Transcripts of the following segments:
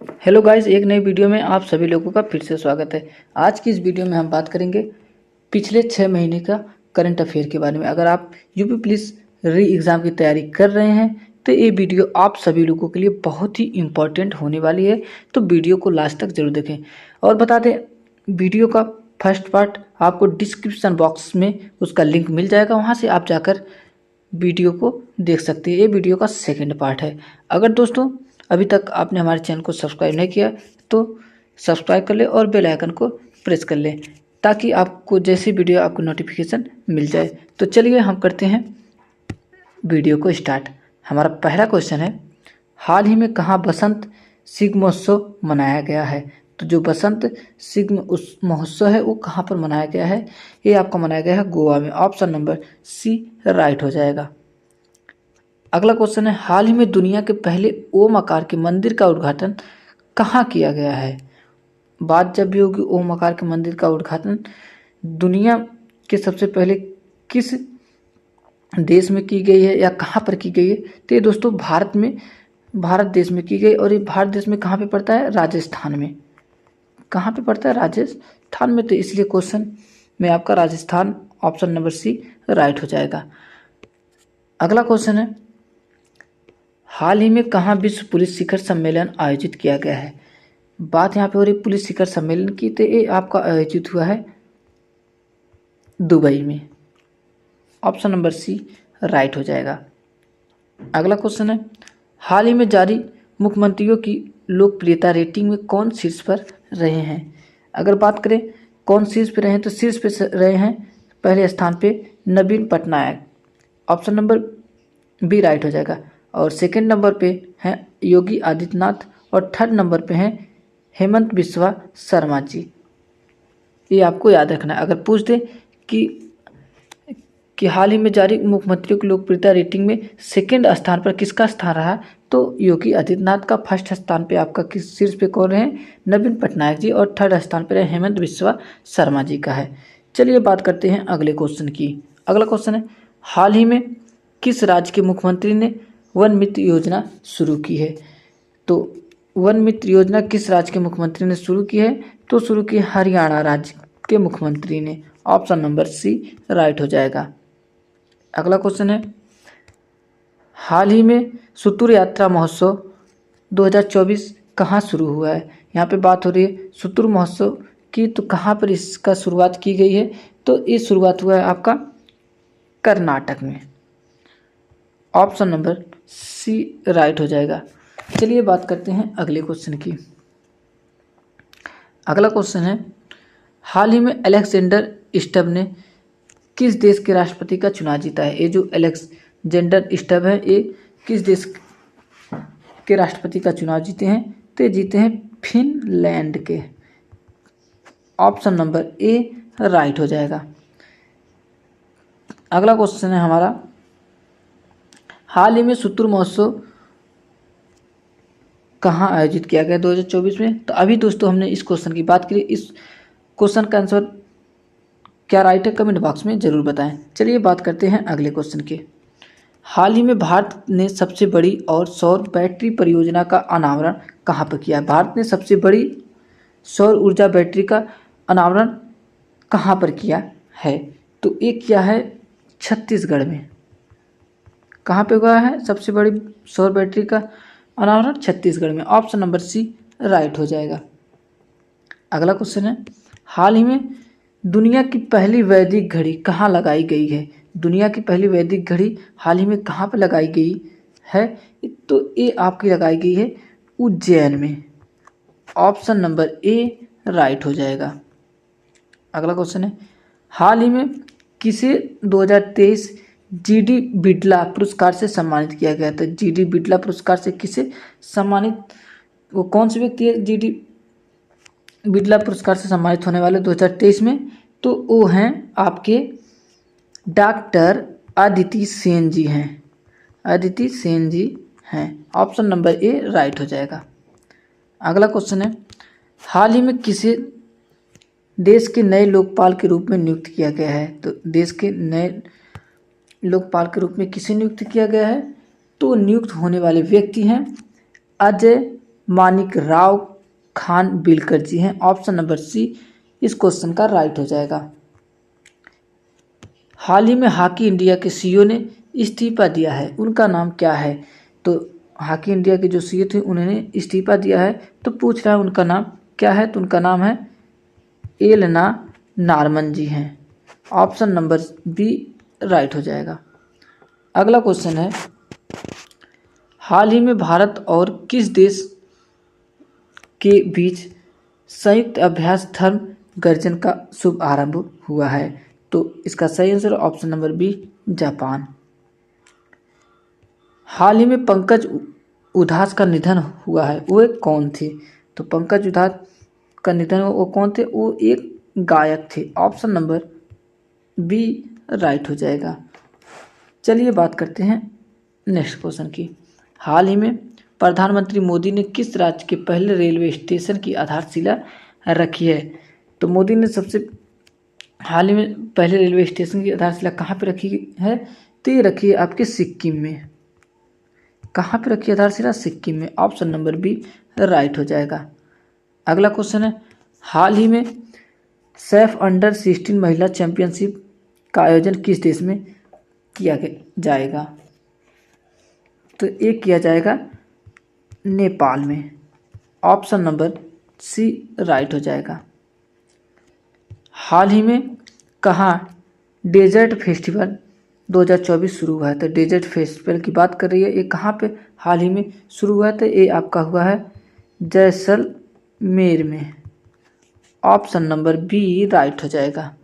Hello guys, एक नई video में आप सभी लोगों का फिर से स्वागत है। आज की इस वीडियो में हम बात करेंगे पिछले 6 महीने का करंट अफेयर के बारे में। अगर आप यूपी पुलिस री एग्ज़ाम की तैयारी कर रहे हैं तो ये वीडियो आप सभी लोगों के लिए बहुत ही इम्पोर्टेंट होने वाली है, तो वीडियो को लास्ट तक जरूर देखें। और बता दें, वीडियो का फर्स्ट पार्ट आपको डिस्क्रिप्शन बॉक्स में उसका लिंक मिल जाएगा, वहाँ से आप जाकर वीडियो को देख सकते हैं। ये वीडियो का सेकंड पार्ट है। अगर दोस्तों अभी तक आपने हमारे चैनल को सब्सक्राइब नहीं किया तो सब्सक्राइब कर ले और बेल आइकन को प्रेस कर लें, ताकि आपको जैसी वीडियो आपको नोटिफिकेशन मिल जाए। तो चलिए हम करते हैं वीडियो को स्टार्ट। हमारा पहला क्वेश्चन है, हाल ही में कहाँ बसंत सिग्म महोत्सव मनाया गया है? तो जो बसंत सिग्म उस महोत्सव है वो कहाँ पर मनाया गया है? ये आपका मनाया गया है गोवा में। ऑप्शन नंबर सी राइट हो जाएगा। अगला क्वेश्चन है, हाल ही में दुनिया के पहले ओम आकार के मंदिर का उद्घाटन कहाँ किया गया है? बात जब भी होगी ओम आकार के मंदिर का उद्घाटन दुनिया के सबसे पहले किस देश में की गई है या कहाँ पर की गई है? तो ये दोस्तों भारत देश में की गई। और ये भारत देश में कहाँ पे पड़ता है? राजस्थान में। कहाँ पे पड़ता है? राजस्थान में। तो इसलिए क्वेश्चन में आपका Rajasthan option number C right हो जाएगा। अगला क्वेश्चन है, हाल ही में कहाँ विश्व पुलिस शिखर सम्मेलन आयोजित किया गया है? बात यहाँ पे हो रही पुलिस शिखर सम्मेलन की, तो ये आपका आयोजित हुआ है दुबई में। ऑप्शन नंबर सी राइट हो जाएगा। अगला क्वेश्चन है, हाल ही में जारी मुख्यमंत्रियों की लोकप्रियता रेटिंग में कौन शीर्ष पर रहे हैं? अगर बात करें कौन शीर्ष पे रहे हैं, तो शीर्ष पे रहे हैं पहले स्थान पे Naveen Patnaik. Option number B right हो जाएगा। और सेकंड नंबर पे हैं योगी आदित्यनाथ और थर्ड नंबर पे हैं हेमंत बिस्वा शर्मा जी। ये आपको याद रखना है। अगर पूछ दे कि हाल ही में जारी मुख्यमंत्रियों की लोकप्रियता रेटिंग में सेकंड स्थान पर किसका स्थान रहा, तो योगी आदित्यनाथ का। फर्स्ट स्थान पे आपका किस शीर्ष पे कौन रहे? नवीन पटनायक जी। और थर्ड स्थान पर हेमंत बिस्वा शर्मा जी का है। चलिए बात करते हैं अगले क्वेश्चन की। अगला क्वेश्चन है, हाल ही में किस राज्य के मुख्यमंत्री ने वन मित्र योजना शुरू की है? तो वन मित्र योजना किस राज्य के मुख्यमंत्री ने शुरू की है? तो शुरू की हरियाणा राज्य के मुख्यमंत्री ने। ऑप्शन नंबर सी राइट हो जाएगा। अगला क्वेश्चन है, हाल ही में सुतुर यात्रा महोत्सव 2024 कहाँ शुरू हुआ है? यहाँ पे बात हो रही है सुतुर महोत्सव की, तो कहाँ पर इसका शुरुआत की गई है? तो ये शुरुआत हुआ है आपका कर्नाटक में। ऑप्शन नंबर सी राइट हो जाएगा। चलिए बात करते हैं अगले क्वेश्चन की। अगला क्वेश्चन है, हाल ही में अलेक्जेंडर स्टब ने किस देश के राष्ट्रपति का चुनाव जीता है? ये जो अलेक्जेंडर स्टब है ये किस देश के राष्ट्रपति का चुनाव जीते हैं? तो ये जीते हैं फिनलैंड के। ऑप्शन नंबर ए राइट हो जाएगा। अगला क्वेश्चन है हमारा, हाल ही में सुतुर महोत्सव कहाँ आयोजित किया गया 2024 में? तो अभी दोस्तों हमने इस क्वेश्चन की बात करी। इस क्वेश्चन का आंसर क्या राइट है कमेंट बॉक्स में ज़रूर बताएं। चलिए बात करते हैं अगले क्वेश्चन की। हाल ही में भारत ने सबसे बड़ी और सौर बैटरी परियोजना का अनावरण कहाँ पर किया? भारत ने सबसे बड़ी सौर ऊर्जा बैटरी का अनावरण कहाँ पर किया है? तो ये किया है छत्तीसगढ़ में। कहाँ पे हुआ है सबसे बड़ी सौर बैटरी का अनावरण? छत्तीसगढ़ में। ऑप्शन नंबर सी राइट हो जाएगा। अगला क्वेश्चन है, हाल ही में दुनिया की पहली वैदिक घड़ी कहाँ लगाई गई है? दुनिया की पहली वैदिक घड़ी हाल ही में कहाँ पर लगाई गई है? तो ये आपकी लगाई गई है उज्जैन में। ऑप्शन नंबर ए राइट हो जाएगा। अगला क्वेश्चन है, हाल ही में किसे 2023 जीडी बिड़ला पुरस्कार से सम्मानित किया गया था? जीडी बिड़ला पुरस्कार से किसे सम्मानित, वो कौन से व्यक्ति है जीडी बिड़ला पुरस्कार से सम्मानित होने वाले 2023 में? तो वो हैं आपके डॉक्टर अदिति सेन जी हैं। अदिति सेन जी हैं। ऑप्शन नंबर ए राइट हो जाएगा। अगला क्वेश्चन है, हाल ही में किसे देश के नए लोकपाल के रूप में नियुक्त किया गया है? तो देश के नए लोकपाल के रूप में किसे नियुक्त किया गया है? तो नियुक्त होने वाले व्यक्ति हैं अजय मानिक राव खान बिलकर जी हैं। ऑप्शन नंबर सी इस क्वेश्चन का राइट हो जाएगा। हाल ही में हॉकी इंडिया के सीईओ ने इस्तीफा दिया है, उनका नाम क्या है? तो हॉकी इंडिया के जो सीईओ थे उन्होंने इस्तीफा दिया है, तो पूछ रहा है उनका नाम क्या है? तो उनका नाम है एलना नारमन जी हैं। ऑप्शन नंबर बी राइट हो जाएगा। अगला क्वेश्चन है, हाल ही में भारत और किस देश के बीच संयुक्त अभ्यास धर्म गर्जन का शुभ आरंभ हुआ है? तो इसका सही answer option number B Japan. हाल ही में पंकज उधास का निधन हुआ है, वो कौन थे? तो पंकज उधास का निधन वो कौन थे? वो एक गायक थे। ऑप्शन नंबर बी राइट हो जाएगा। चलिए बात करते हैं नेक्स्ट क्वेश्चन की। हाल ही में प्रधानमंत्री मोदी ने किस राज्य के पहले रेलवे स्टेशन की आधारशिला रखी है? तो मोदी ने सबसे हाल ही में पहले रेलवे स्टेशन की आधारशिला कहाँ पे रखी है? तो ये रखी है आपके सिक्किम में। कहाँ पे रखी है आधारशिला? सिक्किम में। ऑप्शन नंबर बी राइट हो जाएगा। अगला क्वेश्चन है, हाल ही में सैफ अंडर 16 महिला चैंपियनशिप का आयोजन किस देश में किया जाएगा? तो ये किया जाएगा नेपाल में। ऑप्शन नंबर सी राइट हो जाएगा। हाल ही में कहाँ डेजर्ट फेस्टिवल 2024 शुरू हुआ है? तो डेजर्ट फेस्टिवल की बात कर रही है, ये कहाँ पे हाल ही में शुरू हुआ है? तो ये आपका हुआ है जैसलमेर में। ऑप्शन नंबर बी राइट हो जाएगा।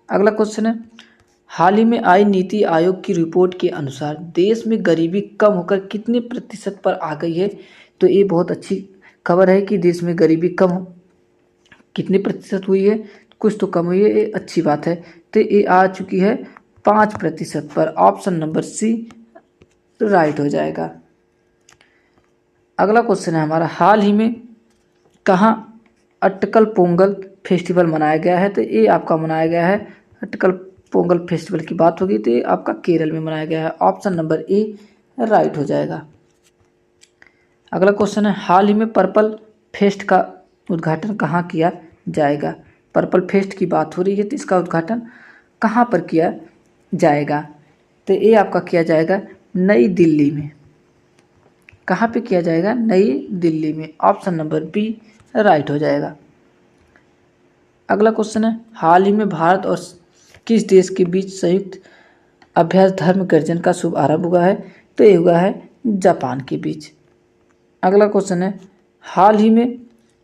अगला क्वेश्चन है, हाल ही में आई नीति आयोग की रिपोर्ट के अनुसार देश में गरीबी कम होकर कितने प्रतिशत पर आ गई है? तो ये बहुत अच्छी खबर है कि देश में गरीबी कम कितने प्रतिशत हुई है? कुछ तो कम हुई है, ये अच्छी बात है। तो ये आ चुकी है 5% पर। ऑप्शन नंबर सी राइट हो जाएगा। अगला क्वेश्चन है हमारा, हाल ही में कहाँ अटकल पोंगल फेस्टिवल मनाया गया है? तो ये आपका मनाया गया है अटकल पोंगल फेस्टिवल की बात होगी तो ये आपका केरल में मनाया गया है। ऑप्शन नंबर ए राइट हो जाएगा। अगला क्वेश्चन है, हाल ही में पर्पल फेस्ट का उद्घाटन कहाँ किया जाएगा? पर्पल फेस्ट की बात हो रही है तो इसका उद्घाटन कहाँ पर किया जाएगा? तो ये आपका किया जाएगा नई दिल्ली में। कहाँ पे किया जाएगा? नई दिल्ली में। ऑप्शन नंबर बी राइट हो जाएगा। अगला क्वेश्चन है, हाल ही में भारत और किस देश के बीच संयुक्त अभ्यास धर्म गर्जन का शुभ आरंभ हुआ है? तो ये हुआ है जापान के बीच। अगला क्वेश्चन है, हाल ही में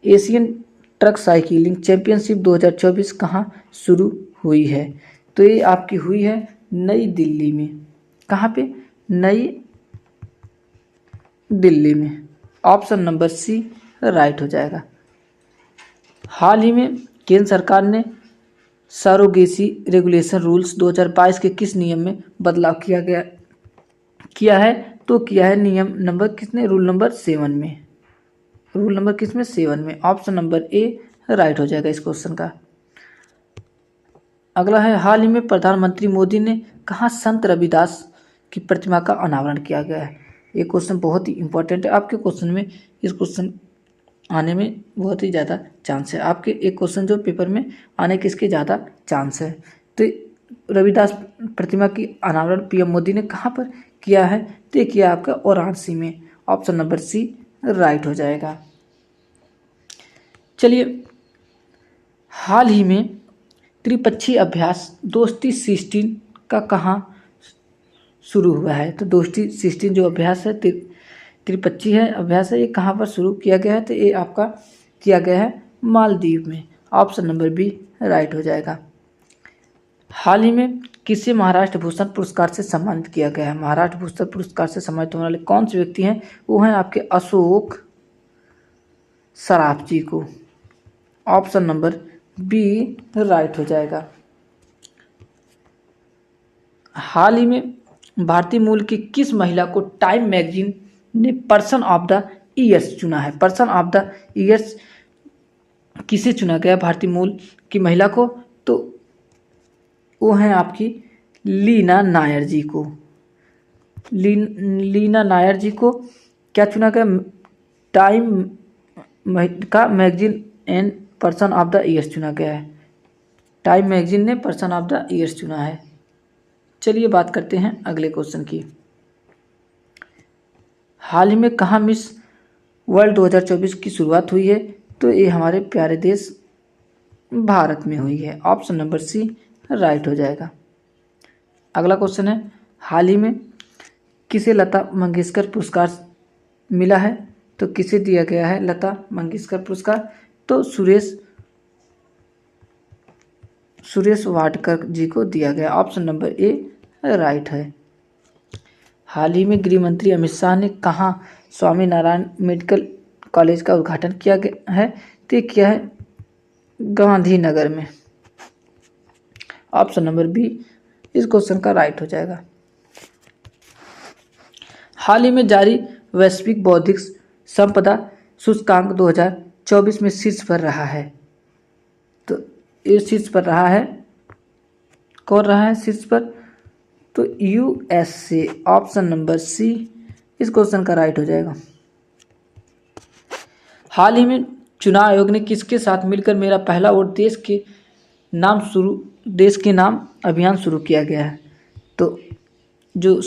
एशियन ट्रक साइकिलिंग चैंपियनशिप 2024 कहाँ शुरू हुई है? तो ये आपकी हुई है नई दिल्ली में। कहाँ पे? नई दिल्ली में। ऑप्शन नंबर सी राइट हो जाएगा। हाल ही में केंद्र सरकार ने सरोगेसी रेगुलेशन रूल्स 2022 के किस नियम में बदलाव किया है? तो किया है नियम नंबर कितने? रूल नंबर 7 में। रूल नंबर किस में? 7 में। ऑप्शन नंबर ए राइट हो जाएगा इस क्वेश्चन का। अगला है, हाल ही में प्रधानमंत्री मोदी ने कहाँ संत रविदास की प्रतिमा का अनावरण किया गया है? ये क्वेश्चन बहुत ही इंपॉर्टेंट है आपके क्वेश्चन में। इस क्वेश्चन आने में बहुत ही ज़्यादा चांस है। आपके एक क्वेश्चन जो पेपर में आने के इसके ज़्यादा चांस है। तो रविदास प्रतिमा की अनावरण पीएम मोदी ने कहाँ पर किया है? तो ये किया आपका वाराणसी में। ऑप्शन नंबर सी राइट हो जाएगा। चलिए, हाल ही में त्रिपक्षीय अभ्यास दोस्ती 16 का कहाँ शुरू हुआ है? तो दोस्ती 16 जो अभ्यास है त्रिपक्षीय है अभ्यास है, ये कहाँ पर शुरू किया गया है? तो ये आपका किया गया है मालदीव में। ऑप्शन नंबर बी राइट हो जाएगा। हाल ही में किसे महाराष्ट्र भूषण पुरस्कार से सम्मानित किया गया है? महाराष्ट्र भूषण पुरस्कार से सम्मानित होने वाले कौन से व्यक्ति हैं? वो हैं आपके अशोक सराफ जी को। ऑप्शन नंबर बी राइट हो जाएगा। हाल ही में भारतीय मूल की किस महिला को टाइम मैगजीन ने पर्सन ऑफ द ईयर्स चुना है? पर्सन ऑफ द ईयर्स किसे चुना गया भारतीय मूल की महिला को? तो वो हैं आपकी लीना नायर जी को। लीना नायर जी को क्या चुना गया? टाइम का magazine and person of the year चुना गया है। टाइम मैगजीन ने पर्सन ऑफ द ईयर चुना है। चलिए बात करते हैं अगले क्वेश्चन की। हाल ही में कहाँ मिस वर्ल्ड 2024 की शुरुआत हुई है? तो ये हमारे प्यारे देश भारत में हुई है। ऑप्शन नंबर सी राइट हो जाएगा। अगला क्वेश्चन है, हाल ही में किसे लता मंगेशकर पुरस्कार मिला है? तो किसे दिया गया है लता मंगेशकर पुरस्कार? तो सुरेश वाडकर जी को दिया गया। ऑप्शन नंबर ए राइट है। हाल ही में गृह मंत्री अमित शाह ने कहाँ स्वामी नारायण मेडिकल कॉलेज का उद्घाटन किया गया है? तो ये किया है गांधीनगर में। ऑप्शन नंबर बी इस क्वेश्चन का राइट हो जाएगा। हाल ही में जारी वैश्विक बौद्धिक संपदा सूचकांक 2024 में शीर्ष पर रहा है। तो ये शीर्ष पर रहा है, कौन रहा है शीर्ष पर? तो यूएसए। ऑप्शन नंबर सी इस क्वेश्चन का राइट हो जाएगा। हाल ही में चुनाव आयोग ने किसके साथ मिलकर मेरा पहला वोट देश के नाम अभियान शुरू किया गया है? तो जो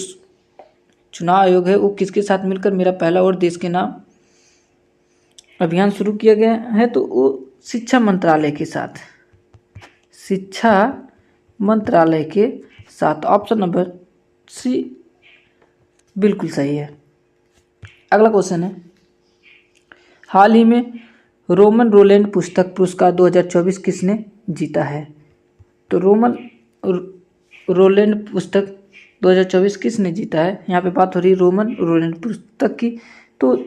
चुनाव आयोग है वो किसके साथ मिलकर मेरा पहला वोट देश के नाम अभियान शुरू किया गया है? तो वो शिक्षा मंत्रालय के साथ, शिक्षा मंत्रालय के साथ। ऑप्शन नंबर सी बिल्कुल सही है। अगला क्वेश्चन है, हाल ही में रोमन रोलैंड पुस्तक पुरस्कार 2024 किसने जीता है? तो रोलैंड पुस्तक 2024 किसने जीता है? यहाँ पे बात हो रही है रोमन रोलैंड पुस्तक की। तो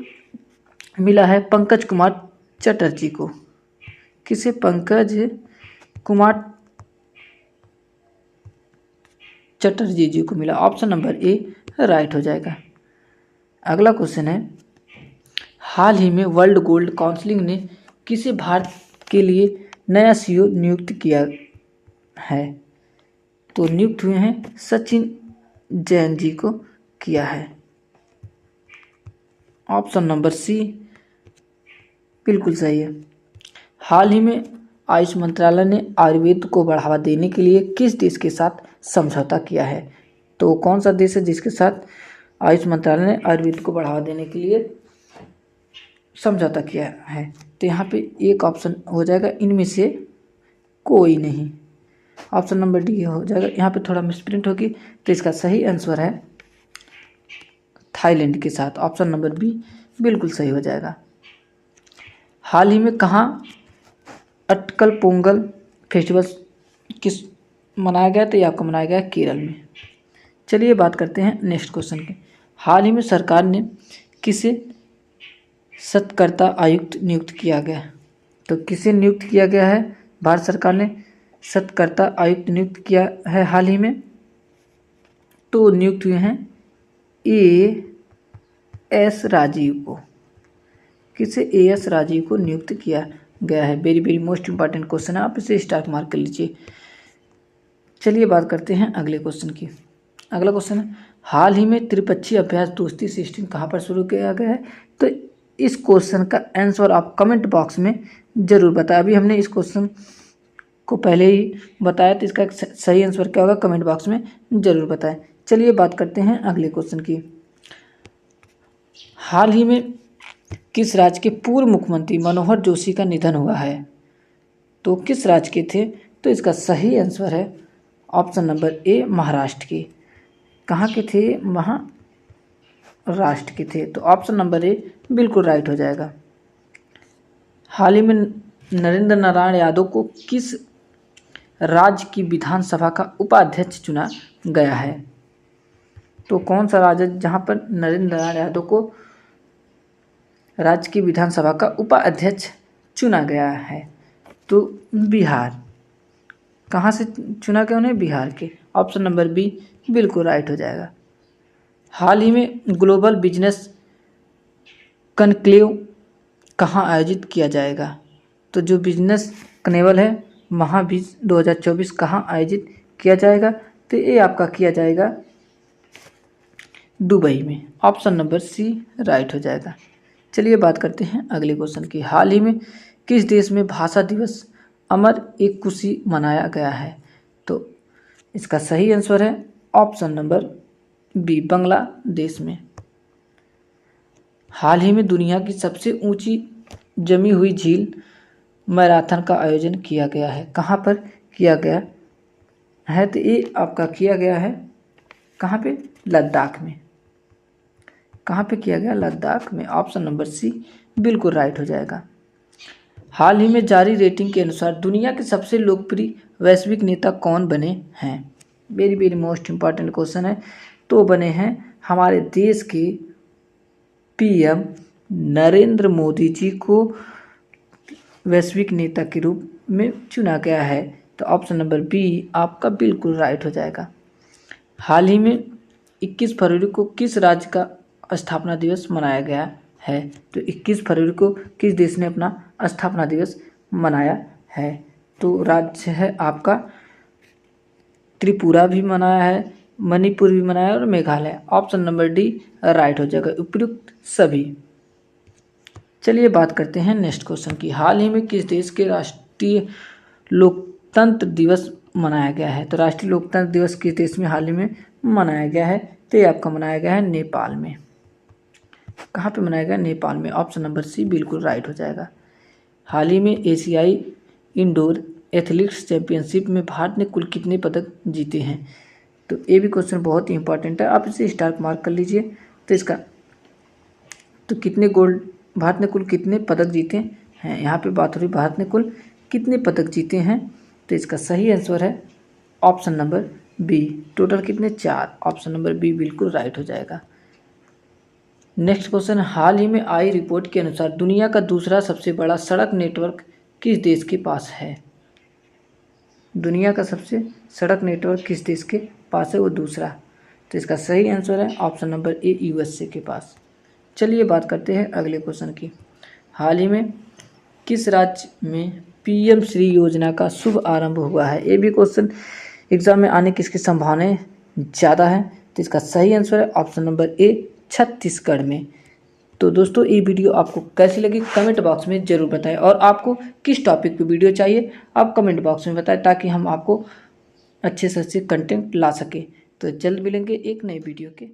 मिला है पंकज कुमार चटर्जी को। किसे? पंकज कुमार चटर्जी जी को मिला। ऑप्शन नंबर ए राइट हो जाएगा। अगला क्वेश्चन है, हाल ही में वर्ल्ड गोल्ड काउंसिल ने किसे भारत के लिए नया सीईओ नियुक्त किया है? तो नियुक्त हुए हैं सचिन जैन जी को किया है। ऑप्शन नंबर सी बिल्कुल सही है। हाल ही में आयुष मंत्रालय ने आयुर्वेद को बढ़ावा देने के लिए किस देश के साथ समझौता किया है? तो कौन सा देश है जिसके साथ आयुष मंत्रालय ने आयुर्वेद को बढ़ावा देने के लिए समझौता किया है? तो यहाँ पे एक ऑप्शन हो जाएगा इनमें से कोई नहीं। ऑप्शन नंबर डी हो जाएगा। यहाँ पे थोड़ा मिसप्रिंट होगी, तो इसका सही आंसर है थाईलैंड के साथ। ऑप्शन नंबर बी बिल्कुल सही हो जाएगा। हाल ही में कहाँ अटकल पोंगल फेस्टिवल किस मनाया गया? तो ये आपका मनाया गया केरल में। चलिए बात करते हैं नेक्स्ट क्वेश्चन की। हाल ही में सरकार ने किसे सत्कर्ता आयुक्त नियुक्त किया गया? तो किसे नियुक्त किया गया है? भारत सरकार ने सत्कर्ता आयुक्त नियुक्त किया है हाल ही में। तो नियुक्त हुए हैं एस राजीव को। किसे? एस राजीव को नियुक्त किया गया है। Very very most important question है, आप इसे स्टार्ट मार्क कर लीजिए। चलिए बात करते हैं अगले क्वेश्चन की। अगला क्वेश्चन है, हाल ही में त्रिपक्षीय अभ्यास दोस्ती सिस्टम कहाँ पर शुरू किया गया है? तो इस क्वेश्चन का आंसर आप कमेंट बॉक्स में ज़रूर बताएं। अभी हमने इस क्वेश्चन को पहले ही बताया, तो इसका सही आंसर क्या होगा कमेंट बॉक्स में ज़रूर बताएं। चलिए बात करते हैं अगले क्वेश्चन की। हाल ही में किस राज्य के पूर्व मुख्यमंत्री मनोहर जोशी का निधन हुआ है? तो किस राज्य के थे? तो इसका सही आंसर है ऑप्शन नंबर ए महाराष्ट्र के। कहाँ के थे? महाराष्ट्र के थे। तो ऑप्शन नंबर ए बिल्कुल राइट हो जाएगा। हाल ही में नरेंद्र नारायण यादव को किस राज्य की विधानसभा का उपाध्यक्ष चुना गया है? तो कौन सा राज्य जहाँ पर नरेंद्र नारायण यादव को राज्य की विधानसभा का उपाध्यक्ष चुना गया है? तो बिहार। कहाँ से चुना गया उन्हें? बिहार के। ऑप्शन नंबर बी बिल्कुल राइट हो जाएगा। हाल ही में ग्लोबल बिजनेस कनक्लेव कहाँ आयोजित किया जाएगा? तो जो बिजनेस कनेवल है महाबीज 2024 कहाँ आयोजित किया जाएगा? तो ये आपका किया जाएगा दुबई में। ऑप्शन नंबर सी राइट हो जाएगा। चलिए बात करते हैं अगले क्वेश्चन की। हाल ही में किस देश में भाषा दिवस अमर एकुशे मनाया गया है? तो इसका सही आंसर है ऑप्शन नंबर बी, बांग्लादेश में। हाल ही में दुनिया की सबसे ऊंची जमी हुई झील मैराथन का आयोजन किया गया है। कहाँ पर किया गया है? तो ये आपका किया गया है कहाँ पे? लद्दाख में। कहाँ पे किया गया? लद्दाख में। ऑप्शन नंबर सी बिल्कुल राइट हो जाएगा। हाल ही में जारी रेटिंग के अनुसार दुनिया के सबसे लोकप्रिय वैश्विक नेता कौन बने हैं? Very very most important question है। तो बने हैं हमारे देश के पीएम नरेंद्र मोदी जी को वैश्विक नेता के रूप में चुना गया है। तो ऑप्शन नंबर बी आपका बिल्कुल राइट हो जाएगा। हाल ही में 21 फरवरी को किस राज्य का स्थापना दिवस मनाया गया है? तो 21 फरवरी को किस देश ने अपना स्थापना दिवस मनाया है? तो राज्य है आपका त्रिपुरा भी मनाया है, मणिपुर भी मनाया है और Meghalaya. Option number D right हो जाएगा, उपयुक्त सभी। चलिए बात करते हैं नेक्स्ट क्वेश्चन की। हाल ही में किस देश के राष्ट्रीय लोकतंत्र दिवस मनाया गया है? तो राष्ट्रीय लोकतंत्र दिवस किस देश में हाल ही में मनाया गया है? तो ये आपका मनाया गया है नेपाल में। कहाँ पे मनाया गया? नेपाल में। ऑप्शन नंबर सी बिल्कुल राइट हो जाएगा। हाल ही में एशियाई इंडोर एथलेटिक्स चैंपियनशिप में भारत ने कुल कितने पदक जीते हैं? तो ये भी क्वेश्चन बहुत ही इंपॉर्टेंट है, आप इसे स्टार मार्क कर लीजिए। तो इसका तो कितने गोल्ड, भारत ने कुल कितने पदक जीते हैं, यहाँ पे बात हो रही भारत ने कुल कितने पदक जीते हैं। तो इसका सही आंसर है ऑप्शन नंबर बी, टोटल कितने? 4। ऑप्शन नंबर बी बिल्कुल राइट हो जाएगा। नेक्स्ट क्वेश्चन, हाल ही में आई रिपोर्ट के अनुसार दुनिया का दूसरा सबसे बड़ा सड़क नेटवर्क किस देश के पास है? दुनिया का सबसे सड़क नेटवर्क किस देश के पास है? वो दूसरा। तो इसका सही आंसर है ऑप्शन नंबर ए, यूएसए के पास। चलिए बात करते हैं अगले क्वेश्चन की। हाल ही में किस राज्य में पीएम श्री योजना का शुभ आरंभ हुआ है? ये भी क्वेश्चन एग्जाम में आने की इसकी संभावनाएं ज़्यादा है। तो इसका सही आंसर है ऑप्शन नंबर ए, छत्तीसगढ़ में। तो दोस्तों ये वीडियो आपको कैसी लगी कमेंट बॉक्स में ज़रूर बताएं, और आपको किस टॉपिक पे वीडियो चाहिए आप कमेंट बॉक्स में बताएं, ताकि हम आपको अच्छे से अच्छे कंटेंट ला सके। तो जल्द मिलेंगे एक नए वीडियो के